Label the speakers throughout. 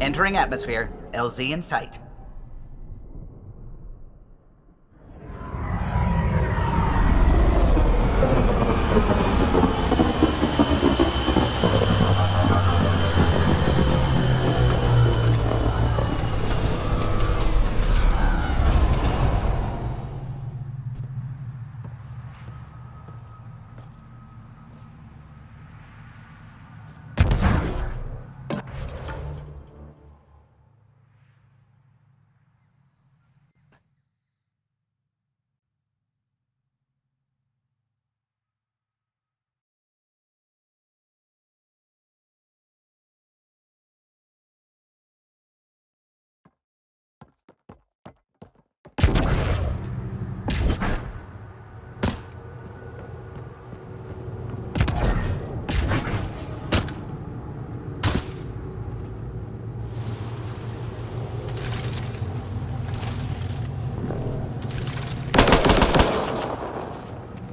Speaker 1: Entering atmosphere. LZ in sight.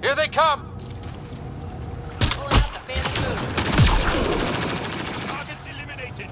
Speaker 2: Here they come!
Speaker 3: Pulling out the fancy move.
Speaker 2: Targets eliminated!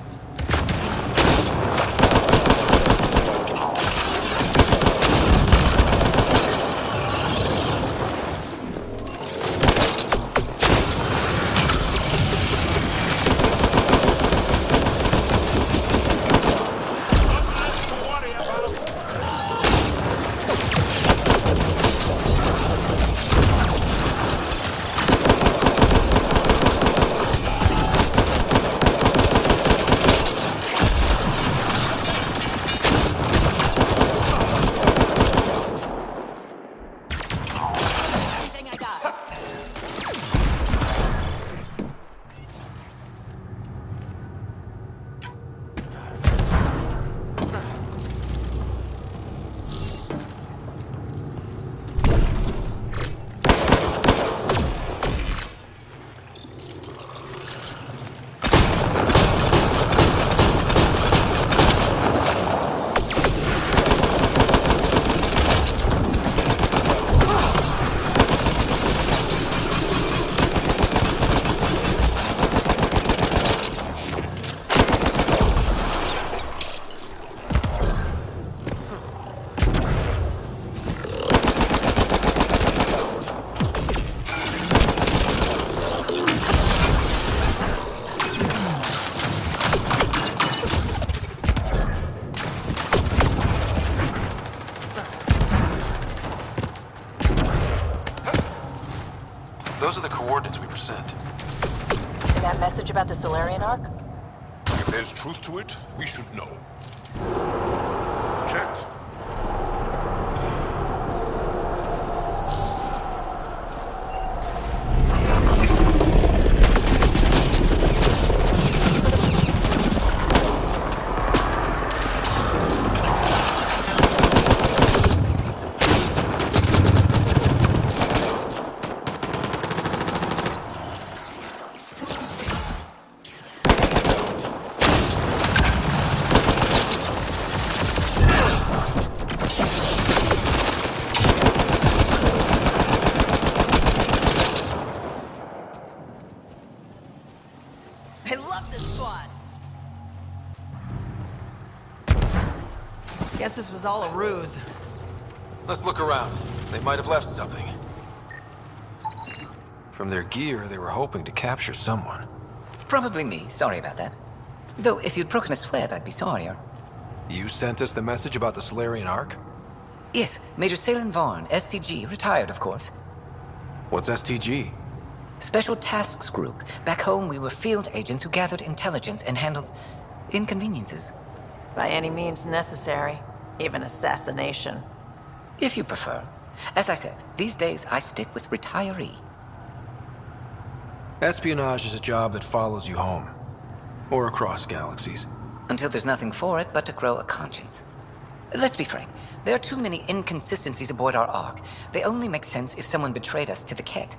Speaker 3: Everything I got.
Speaker 2: Those are the coordinates we were sent.
Speaker 3: And that message about the Salarian Ark?
Speaker 4: If there's truth to it, we should know. Cat.
Speaker 3: I love this squad. Guess this was all a ruse.
Speaker 2: Let's look around. They might have left something. From their gear, they were hoping to capture someone.
Speaker 1: Probably me. Sorry about that. Though, if you'd broken a sweat, I'd be sorrier.
Speaker 2: You sent us the message about the Salarian Ark?
Speaker 1: Yes, Major Salin Vaughn, STG, retired, of course.
Speaker 2: What's STG?
Speaker 1: Special Tasks Group. Back home, we were field agents who gathered intelligence and handled inconveniences.
Speaker 3: By any means necessary. Even assassination.
Speaker 1: If you prefer. As I said, these days I stick with retiree.
Speaker 2: Espionage is a job that follows you home. Or across galaxies.
Speaker 1: Until there's nothing for it but to grow a conscience. Let's be frank. There are too many inconsistencies aboard our Ark. They only make sense if someone betrayed us to the Ket.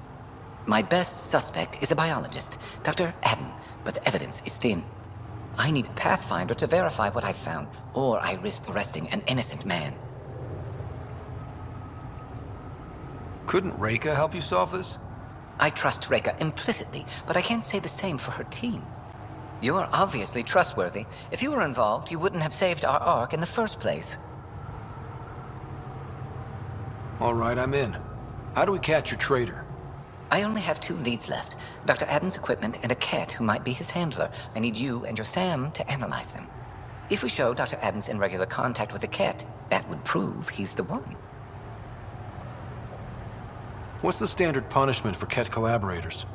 Speaker 1: My best suspect is a biologist, Dr. Adden, but the evidence is thin. I need a Pathfinder to verify what I've found, or I risk arresting an innocent man.
Speaker 2: Couldn't Reika help you solve this?
Speaker 1: I trust Reika implicitly, but I can't say the same for her team. You are obviously trustworthy. If you were involved, you wouldn't have saved our Ark in the first place.
Speaker 2: All right, I'm in. How do we catch your traitor?
Speaker 1: I only have 2 leads left. Dr. Adden's equipment and a Ket who might be his handler. I need you and your Sam to analyze them. If we show Dr. Adden's in regular contact with the Ket, that would prove he's the one.
Speaker 2: What's the standard punishment for Ket collaborators?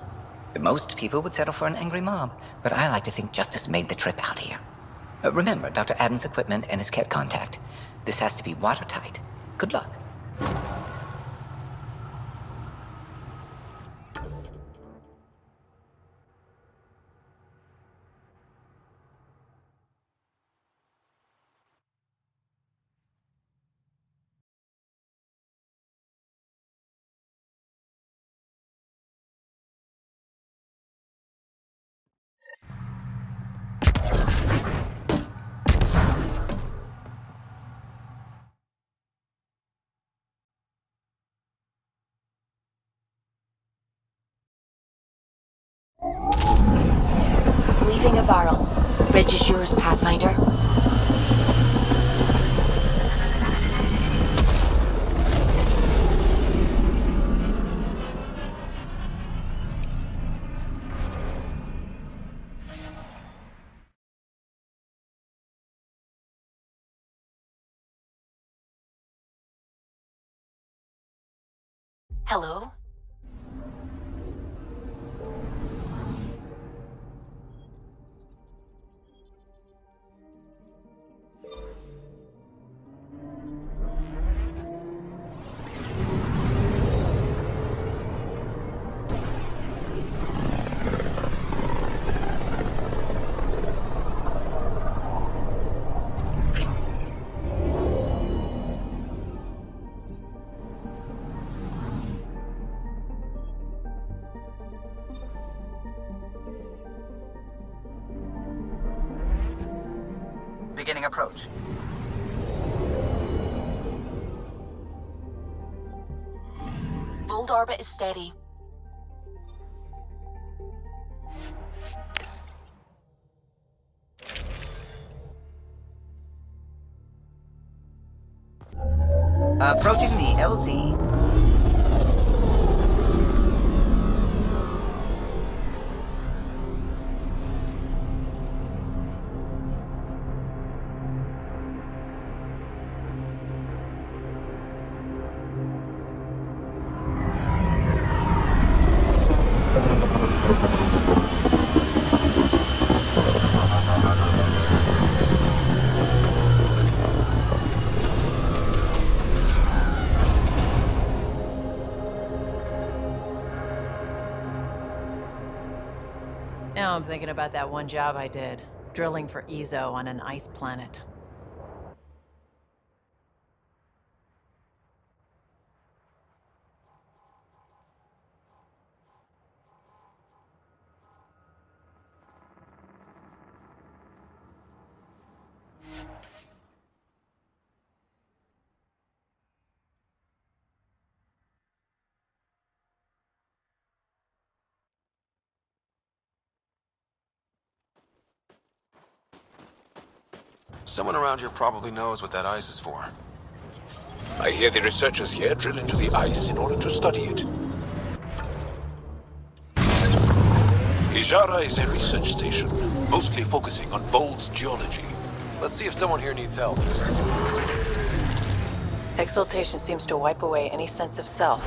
Speaker 1: Most people would settle for an angry mob, but I like to think justice made the trip out here. Remember Dr. Adden's equipment and his Ket contact. This has to be watertight. Good luck.
Speaker 5: Leaving Avarel. Bridge is yours, Pathfinder. Hello?
Speaker 6: Beginning approach.
Speaker 5: Fold orbit is steady.
Speaker 6: Approaching the LZ.
Speaker 3: Now I'm thinking about that one job I did, drilling for Ezo on an ice planet.
Speaker 2: Someone around here probably knows what that ice is for.
Speaker 4: I hear the researchers here drill into the ice in order to study it. Ijara is a research station, mostly focusing on Vold's geology.
Speaker 2: Let's see if someone here needs help.
Speaker 3: Exaltation seems to wipe away any sense of self.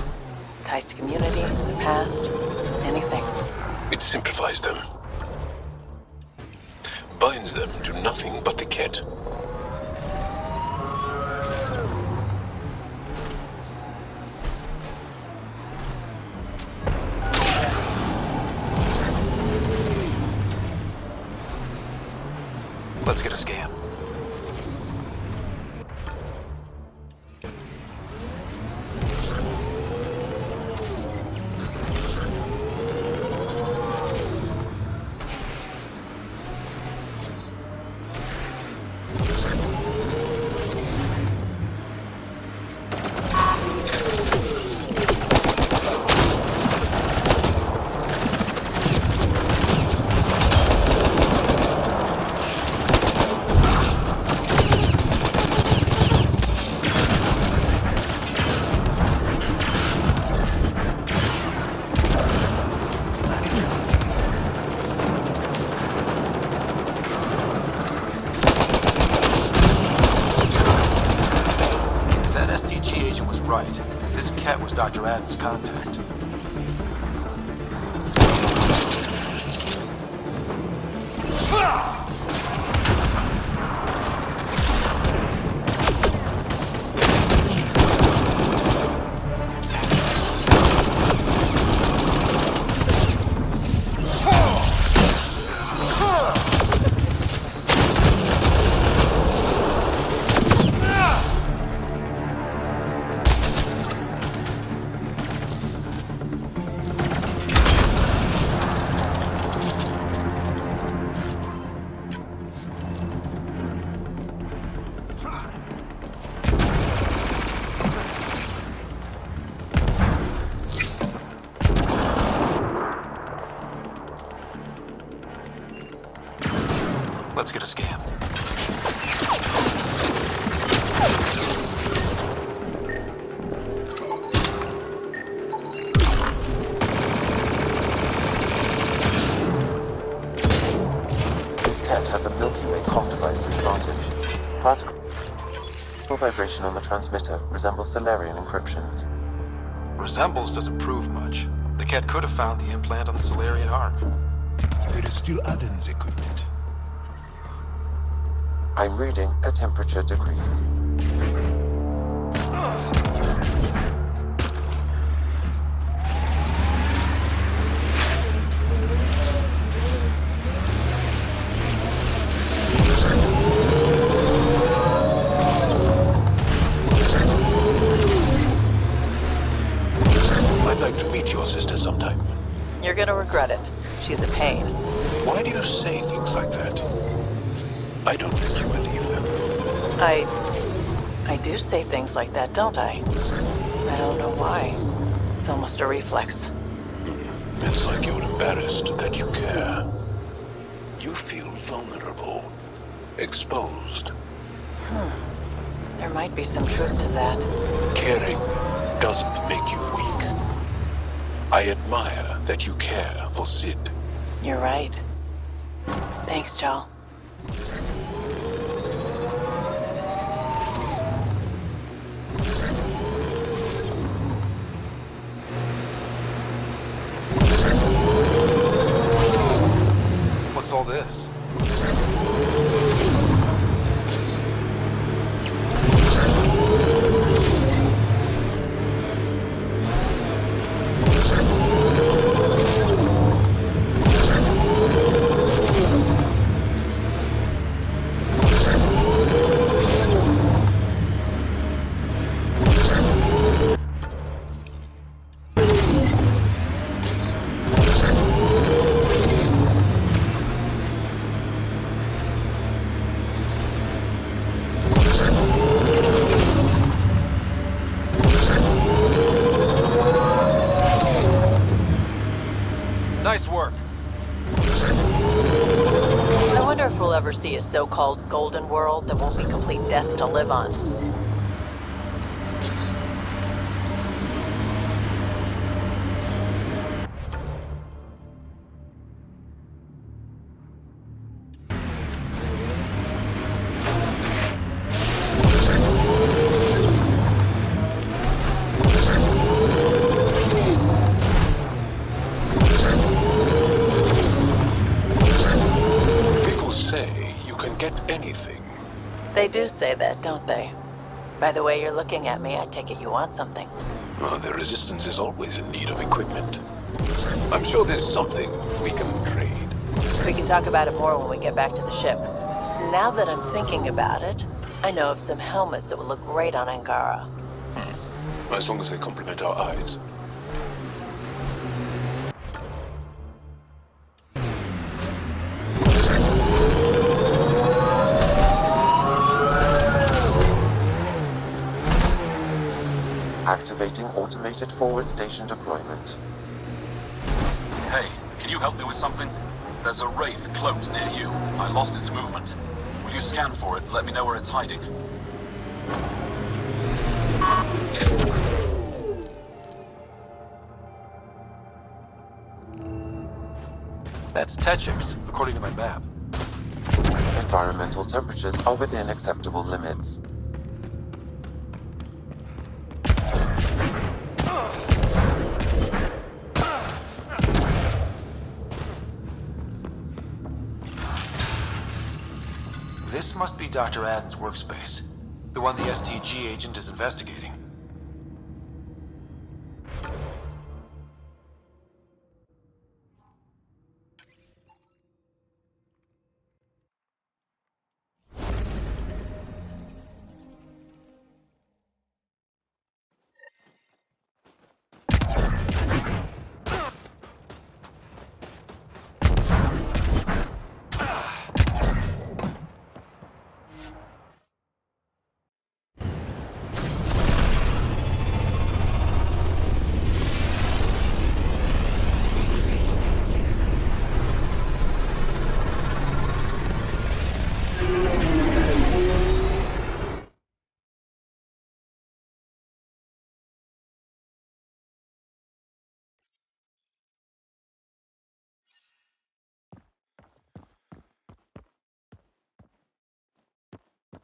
Speaker 3: Ties to community, past, anything.
Speaker 4: It simplifies them. Binds them to nothing but the Ket.
Speaker 2: Let's get a scan. contact. Let's get a scan.
Speaker 7: This cat has a Milky Way comm device implanted. Particle vibration on the transmitter resembles salarian encryptions.
Speaker 2: Resembles doesn't prove much. The cat could have found the implant on the Salarian Ark.
Speaker 4: There is still Aden's equipment.
Speaker 7: I'm reading a temperature decrease.
Speaker 4: I'd like to meet your sister sometime.
Speaker 3: You're gonna regret it. She's a pain.
Speaker 4: Why do you say things like that? I don't think you believe them.
Speaker 3: I do say things like that, don't I? I don't know why. It's almost a reflex.
Speaker 4: It's like you're embarrassed that you care. You feel vulnerable, exposed.
Speaker 3: There might be some truth to that.
Speaker 4: Caring doesn't make you weak. I admire that you care for Sid.
Speaker 3: You're right. Thanks, Joel.
Speaker 2: What's all this? Nice work.
Speaker 3: I wonder if we'll ever see a so-called golden world that won't be complete death to live on.
Speaker 4: People say you can get anything.
Speaker 3: They do say that, don't they? By the way you're looking at me, I take it you want something.
Speaker 4: The Resistance is always in need of equipment. I'm sure there's something we can trade.
Speaker 3: We can talk about it more when we get back to the ship. Now that I'm thinking about it, I know of some helmets that would look great on Angara.
Speaker 4: As long as they complement our eyes.
Speaker 7: Activating automated forward station deployment.
Speaker 8: Hey, can you help me with something? There's a wraith cloaked near you. I lost its movement. Will you scan for it? Let me know where it's hiding.
Speaker 2: That's Techix, according to my map.
Speaker 7: Environmental temperatures are within acceptable limits.
Speaker 2: This must be Dr. Adden's workspace. The one the STG agent is investigating.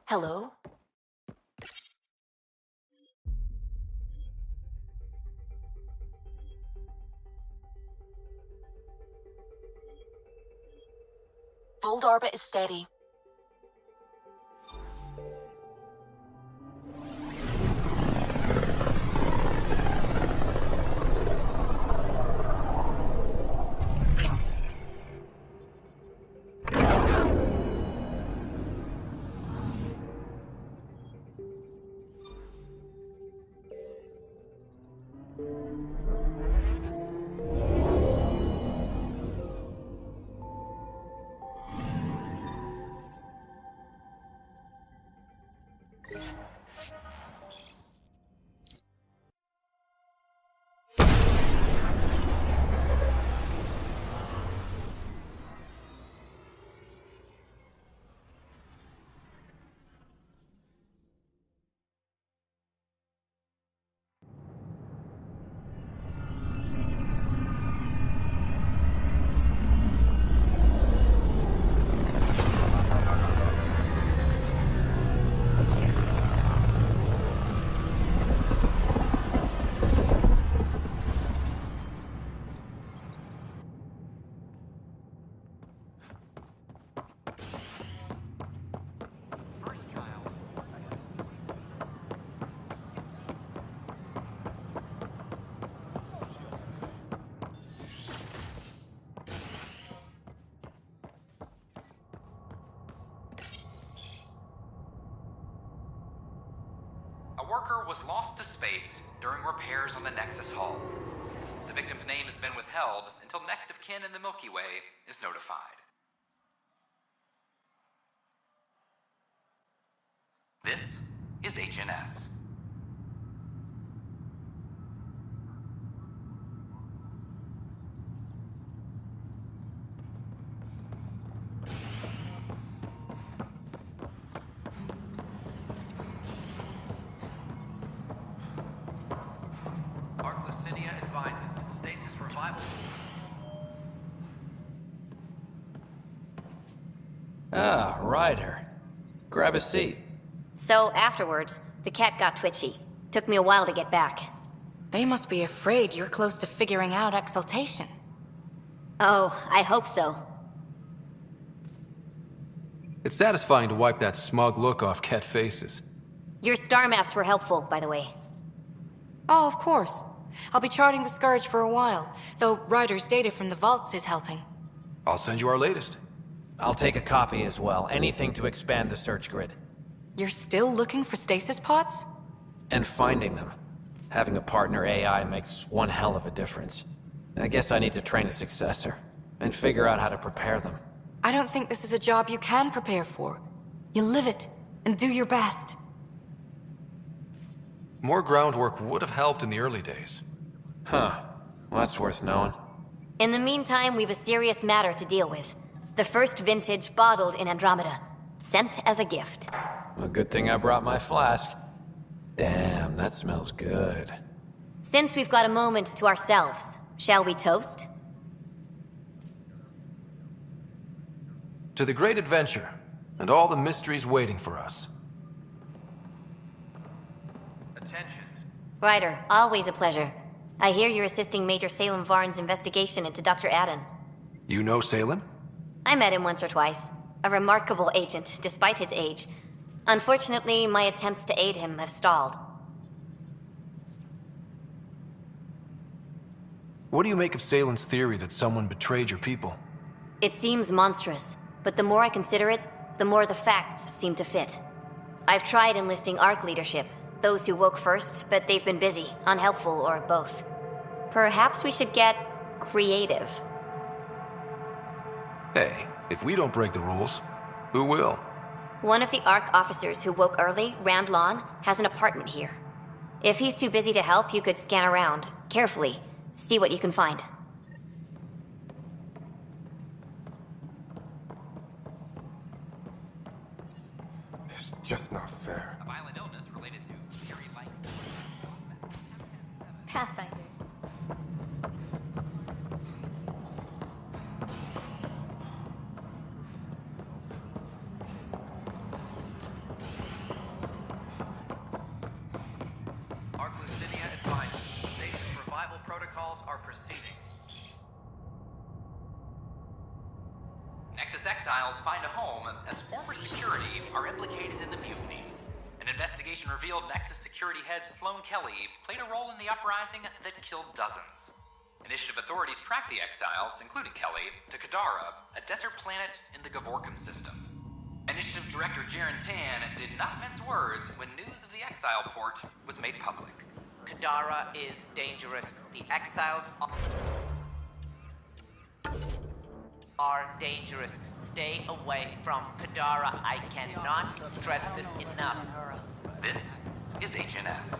Speaker 5: Hello? Fold orbit is steady.
Speaker 9: A worker was lost to space during repairs on the Nexus hull. The victim's name has been withheld until next of kin in the Milky Way is notified. This is HNS.
Speaker 2: Ah, Ryder. Grab a seat.
Speaker 10: So afterwards, the cat got twitchy. Took me a while to get back.
Speaker 5: They must be afraid you're close to figuring out exaltation.
Speaker 10: Oh, I hope so.
Speaker 2: It's satisfying to wipe that smug look off cat faces.
Speaker 10: Your star maps were helpful, by the way.
Speaker 5: Oh, of course. I'll be charting the Scourge for a while, though Ryder's data from the vaults is helping.
Speaker 2: I'll send you our latest.
Speaker 11: I'll take a copy as well. Anything to expand the search grid.
Speaker 5: You're still looking for stasis pods?
Speaker 11: And finding them. Having a partner AI makes one hell of a difference. I guess I need to train a successor, and figure out how to prepare them.
Speaker 5: I don't think this is a job you can prepare for. You live it, and do your best.
Speaker 2: More groundwork would have helped in the early days.
Speaker 11: Huh. Well, that's worth knowing.
Speaker 10: In the meantime, we've a serious matter to deal with. The first vintage bottled in Andromeda. Sent as a gift.
Speaker 11: A good thing I brought my flask. Damn, that smells good.
Speaker 10: Since we've got a moment to ourselves, shall we toast?
Speaker 2: To the great adventure, and all the mysteries waiting for us.
Speaker 11: Attentions.
Speaker 10: Ryder, always a pleasure. I hear you're assisting Major Salem Varn's investigation into Dr. Adden.
Speaker 2: You know Salem?
Speaker 10: I met him once or twice. A remarkable agent, despite his age. Unfortunately, my attempts to aid him have stalled.
Speaker 2: What do you make of Salen's theory that someone betrayed your people?
Speaker 10: It seems monstrous, but the more I consider it, the more the facts seem to fit. I've tried enlisting ARC leadership, those who woke first, but they've been busy, unhelpful, or both. Perhaps we should get creative.
Speaker 2: Hey, if we don't break the rules, who will?
Speaker 10: One of the ARC officers who woke early, Rand Lon, has an apartment here. If he's too busy to help, you could scan around, carefully, see what you can find.
Speaker 12: It's just not fair.
Speaker 9: A violent illness related to very light.
Speaker 10: Pathfinder.
Speaker 9: Survival protocols are proceeding. Nexus exiles find a home as former security are implicated in the mutiny. An investigation revealed Nexus security head Sloan Kelly played a role in the uprising that killed dozens. Initiative authorities tracked the exiles, including Kelly, to Kadara, a desert planet in the Gavorkum system. Initiative Director Jaren Tan did not mince words when news of the exile port was made public.
Speaker 6: Kadara is dangerous. The exiles are dangerous. Stay away from Kadara. I cannot stress it enough.
Speaker 9: This is HNS.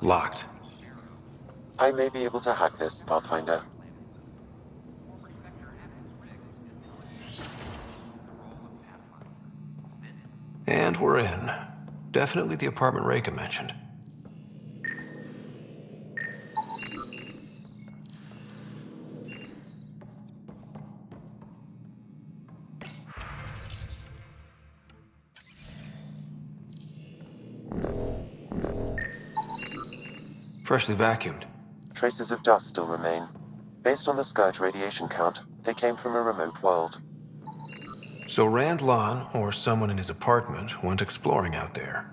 Speaker 2: Locked.
Speaker 7: I may be able to hack this, Pathfinder.
Speaker 2: And we're in. Definitely the apartment Reika mentioned. Freshly vacuumed.
Speaker 7: Traces of dust still remain. Based on the Scourge radiation count, they came from a remote world.
Speaker 2: So Rand Lon, or someone in his apartment, went exploring out there.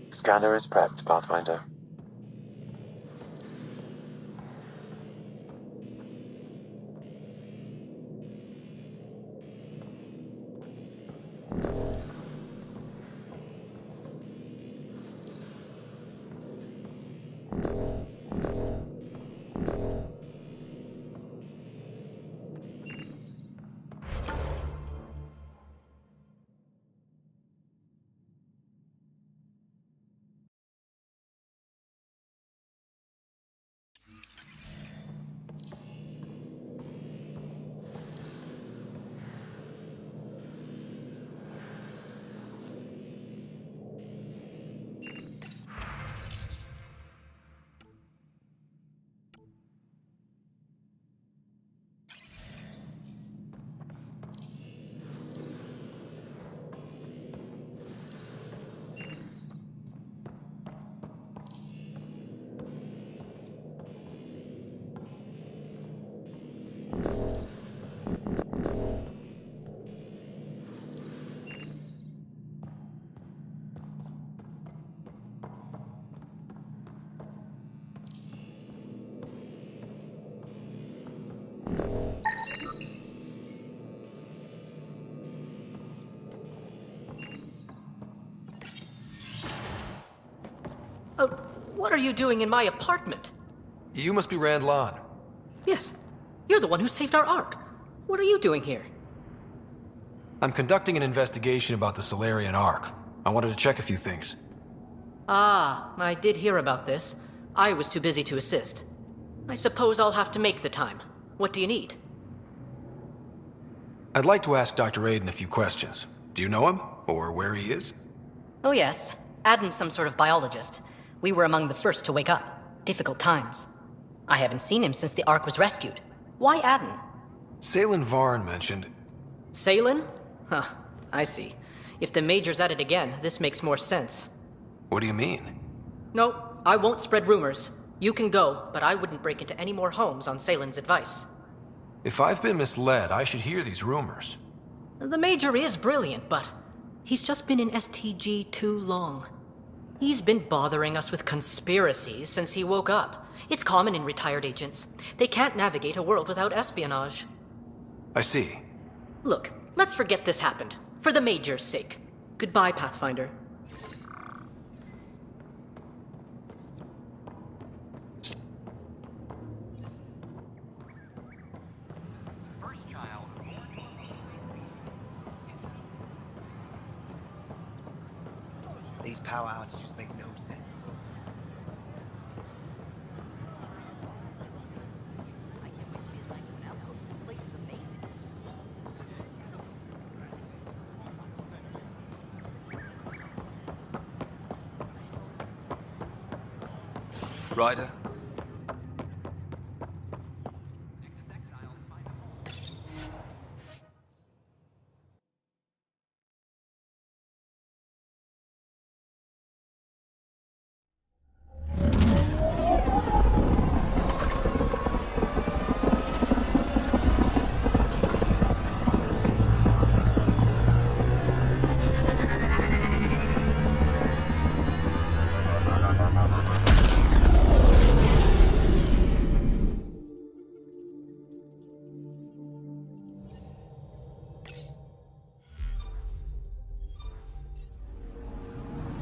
Speaker 7: Scanner is prepped, Pathfinder.
Speaker 13: What are you doing in my apartment?
Speaker 2: You must be Randlon.
Speaker 13: Yes. You're the one who saved our Ark. What are you doing here?
Speaker 2: I'm conducting an investigation about the Salarian Ark. I wanted to check a few things.
Speaker 13: Ah, I did hear about this. I was too busy to assist. I suppose I'll have to make the time. What do you need?
Speaker 2: I'd like to ask Dr. Aiden a few questions. Do you know him? Or where he is?
Speaker 13: Oh yes. Aden's some sort of biologist. We were among the first to wake up. Difficult times. I haven't seen him since the Ark was rescued. Why Aden?
Speaker 2: Salen Varn mentioned...
Speaker 13: Salen? Huh, I see. If the Major's at it again, this makes more sense.
Speaker 2: What do you mean?
Speaker 13: No, I won't spread rumors. You can go, but I wouldn't break into any more homes on Salen's advice.
Speaker 2: If I've been misled, I should hear these rumors.
Speaker 13: The Major is brilliant, but he's just been in STG too long. He's been bothering us with conspiracies since he woke up. It's common in retired agents. They can't navigate a world without espionage.
Speaker 2: I see.
Speaker 13: Look, let's forget this happened. For the Major's sake. Goodbye, Pathfinder.
Speaker 14: These power outages make no sense.
Speaker 15: Ryder?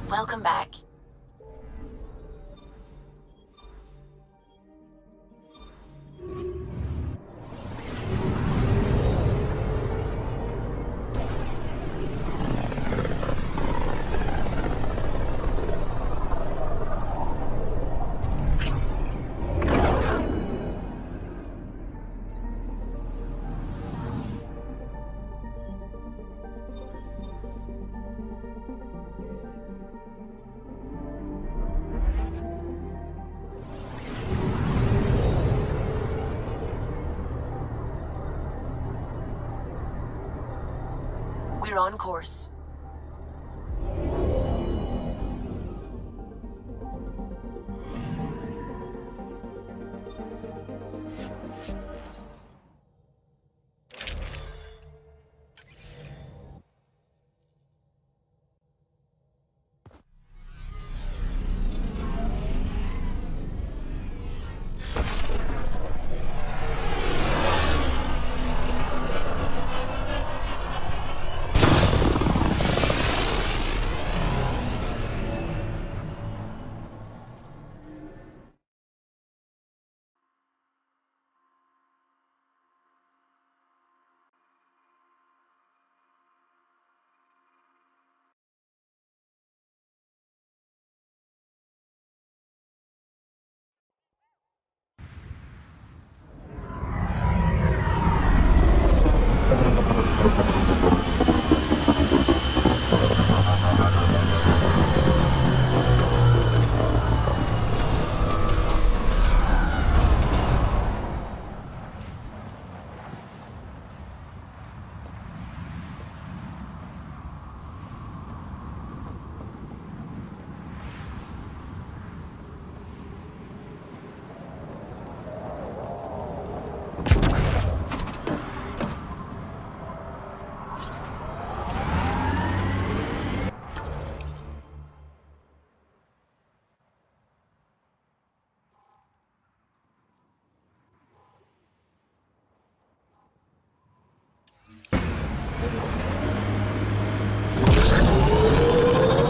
Speaker 3: Welcome back. We're on course.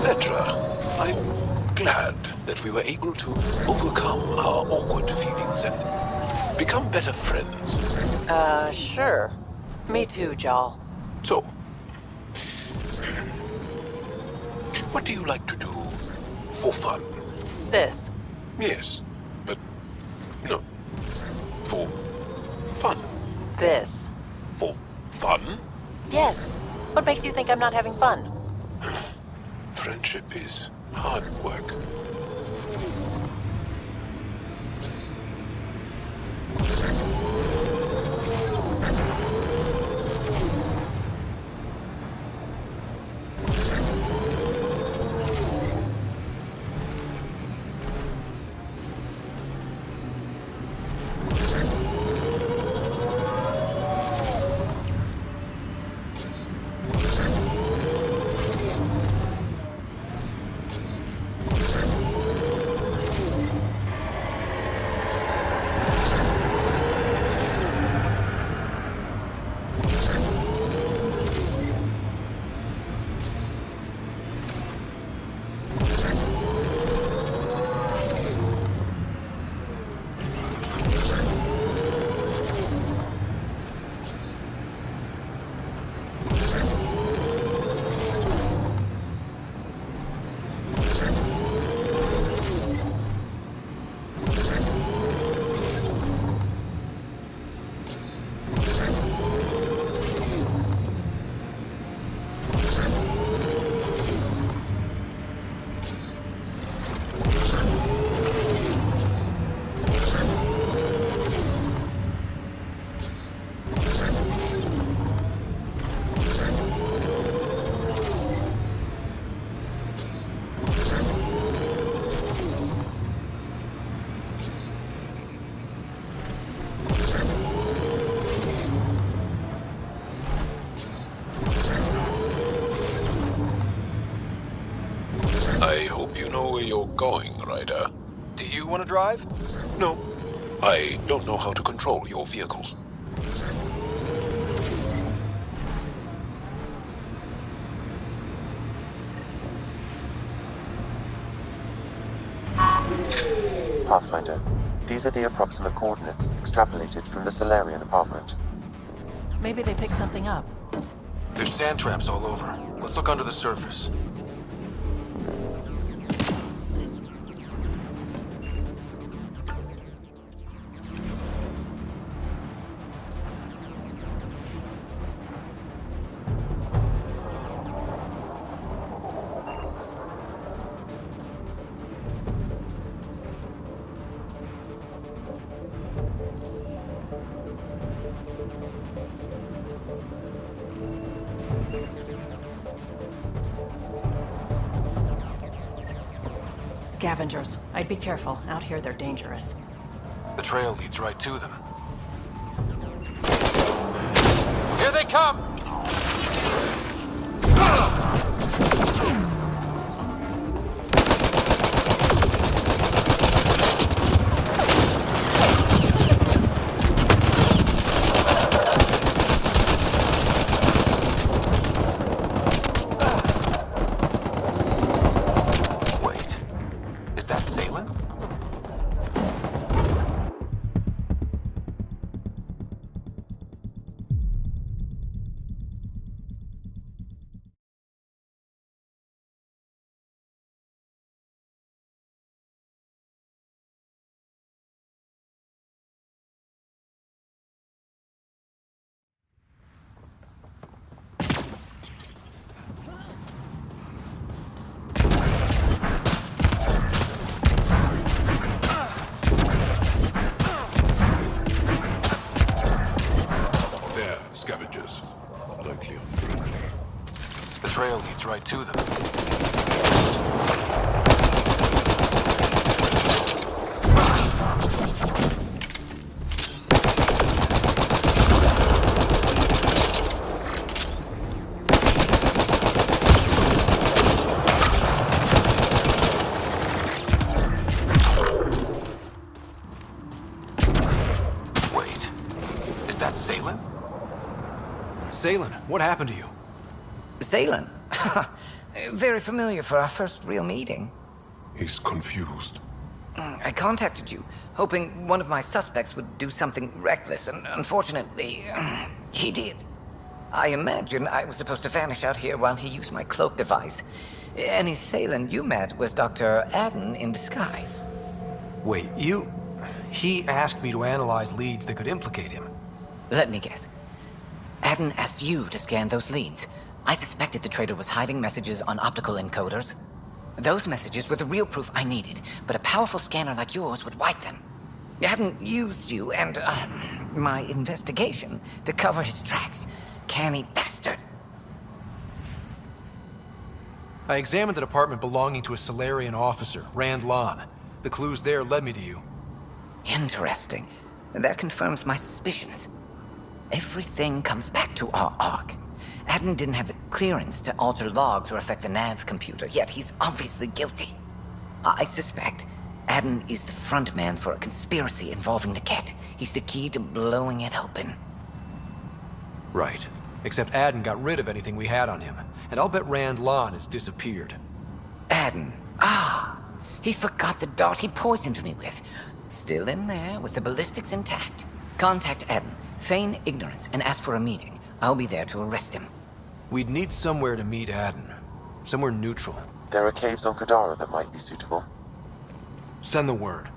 Speaker 4: Petra, I'm glad that we were able to overcome our awkward feelings and become better friends.
Speaker 3: Sure. Me too, Jal.
Speaker 4: So, what do you like to do for fun?
Speaker 3: This.
Speaker 4: Yes, but no, for fun.
Speaker 3: This.
Speaker 4: For fun?
Speaker 3: Yes. What makes you think I'm not having fun?
Speaker 4: Friendship is hard work. I hope you know where you're going, Ryder.
Speaker 2: Do you want to drive?
Speaker 4: No, I don't know how to control your vehicles.
Speaker 7: Pathfinder, these are the approximate coordinates extrapolated from the Salarian apartment.
Speaker 3: Maybe they picked something up.
Speaker 2: There's sand traps all over. Let's look under the surface.
Speaker 3: Scavengers. I'd be careful. Out here, they're dangerous.
Speaker 2: The trail leads right to them. Here they come! trail leads right to them. Wait, is that Salen? Salen, what happened to you?
Speaker 1: Salen? Very familiar for our first real meeting.
Speaker 12: He's confused.
Speaker 1: I contacted you, hoping one of my suspects would do something reckless, and unfortunately, he did. I imagine I was supposed to vanish out here while he used my cloak device. Any assailant you met was Dr. Adden in disguise.
Speaker 2: Wait, He asked me to analyze leads that could implicate him.
Speaker 1: Let me guess. Adden asked you to scan those leads. I suspected the traitor was hiding messages on optical encoders. Those messages were the real proof I needed, but a powerful scanner like yours would wipe them. Adden used you and, my investigation to cover his tracks. Canny bastard.
Speaker 2: I examined an apartment belonging to a Salarian officer, Rand Lon. The clues there led me to you.
Speaker 1: Interesting. That confirms my suspicions. Everything comes back to our Ark. Adden didn't have the clearance to alter logs or affect the nav computer, yet he's obviously guilty. I suspect Adden is the front man for a conspiracy involving the Ket. He's the key to blowing it open.
Speaker 2: Right. Except Adden got rid of anything we had on him, and I'll bet Rand Lon has disappeared.
Speaker 1: Adden. He forgot the dart he poisoned me with. Still in there, with the ballistics intact. Contact Adden, feign ignorance, and ask for a meeting. I'll be there to arrest him.
Speaker 2: We'd need somewhere to meet Adden. Somewhere neutral.
Speaker 7: There are caves on Kadara that might be suitable.
Speaker 2: Send the word.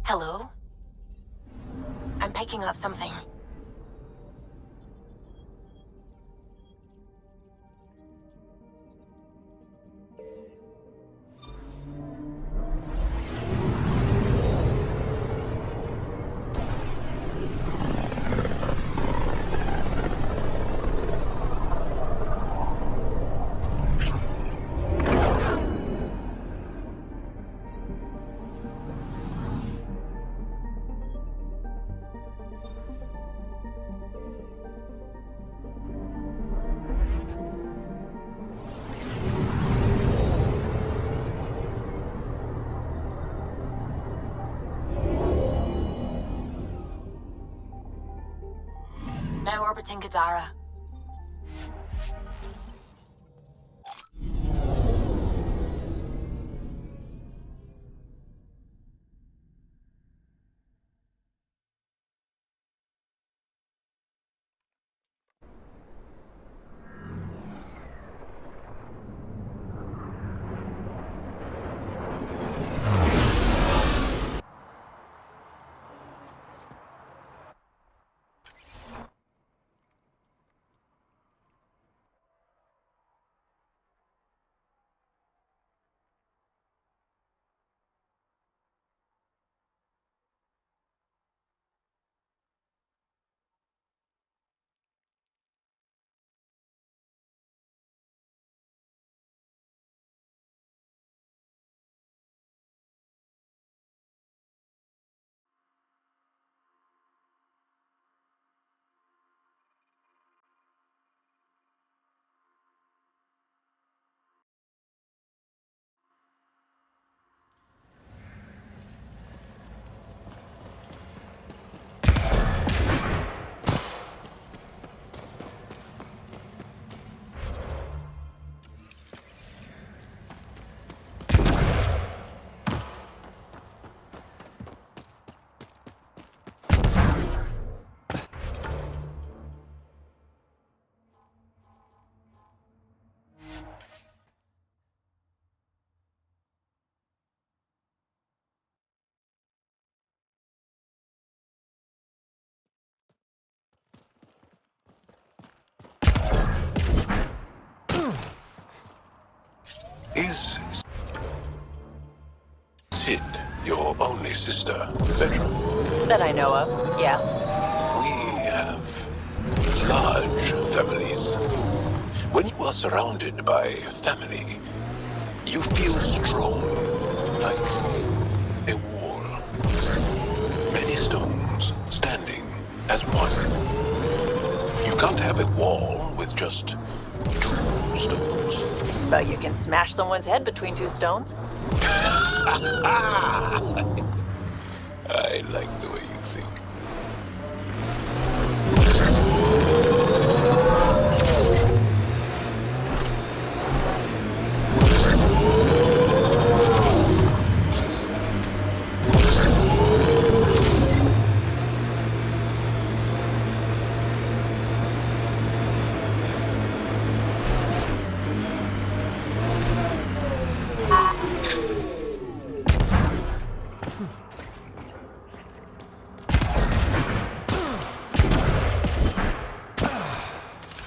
Speaker 5: Hello? I'm picking up something. Now orbiting Kadara.
Speaker 4: Is Sid your only sister, veteran?
Speaker 3: That I know of, yeah.
Speaker 4: We have large families. When you are surrounded by family, you feel strong, like a wall. Many stones standing as one. You can't have a wall with just 2 stones.
Speaker 3: But you can smash someone's head between 2 stones.
Speaker 4: I like the way you think.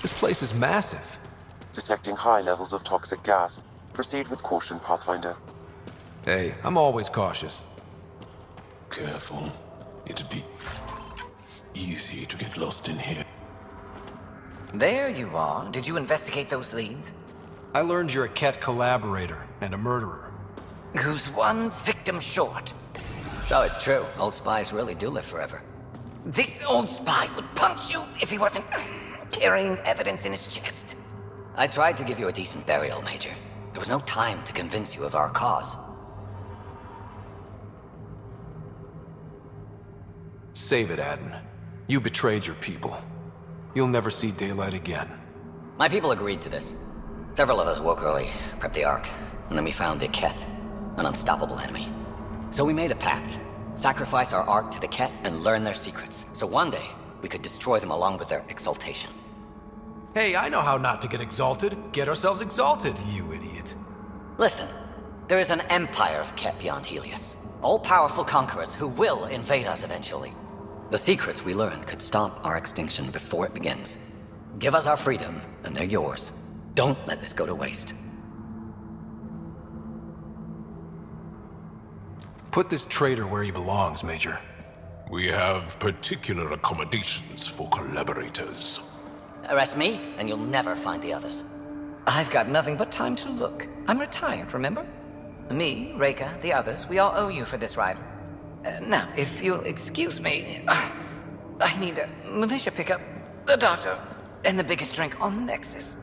Speaker 2: This place is massive.
Speaker 7: Detecting high levels of toxic gas. Proceed with caution, Pathfinder.
Speaker 2: Hey, I'm always cautious.
Speaker 4: Careful. It'd be easy to get lost in here.
Speaker 1: There you are. Did you investigate those leads?
Speaker 2: I learned you're a Ket collaborator and a murderer.
Speaker 1: Who's one victim short?
Speaker 15: So it's true. Old spies really do live forever.
Speaker 1: This old spy would punch you if he wasn't carrying evidence in his chest.
Speaker 15: I tried to give you a decent burial, Major. There was no time to convince you of our cause.
Speaker 2: Save it, Adden. You betrayed your people. You'll never see daylight again.
Speaker 15: My people agreed to this. Several of us woke early, prepped the Ark, and then we found the Ket, an unstoppable enemy. So we made a pact. Sacrifice our Ark to the Ket and learn their secrets, so one day we could destroy them along with their exaltation.
Speaker 2: Hey, I know how not to get exalted. Get ourselves exalted, you idiot.
Speaker 15: Listen, there is an empire of Ket beyond Helios. All-powerful conquerors who will invade us eventually. The secrets we learned could stop our extinction before it begins. Give us our freedom, and they're yours. Don't let this go to waste.
Speaker 2: Put this traitor where he belongs, Major.
Speaker 4: We have particular accommodations for collaborators.
Speaker 15: Arrest me, and you'll never find the others.
Speaker 1: I've got nothing but time to look. I'm retired, remember? Me, Reika, the others, we all owe you for this ride. Now, if you'll excuse me, I need a militia pickup, the doctor, and the biggest drink on Nexus.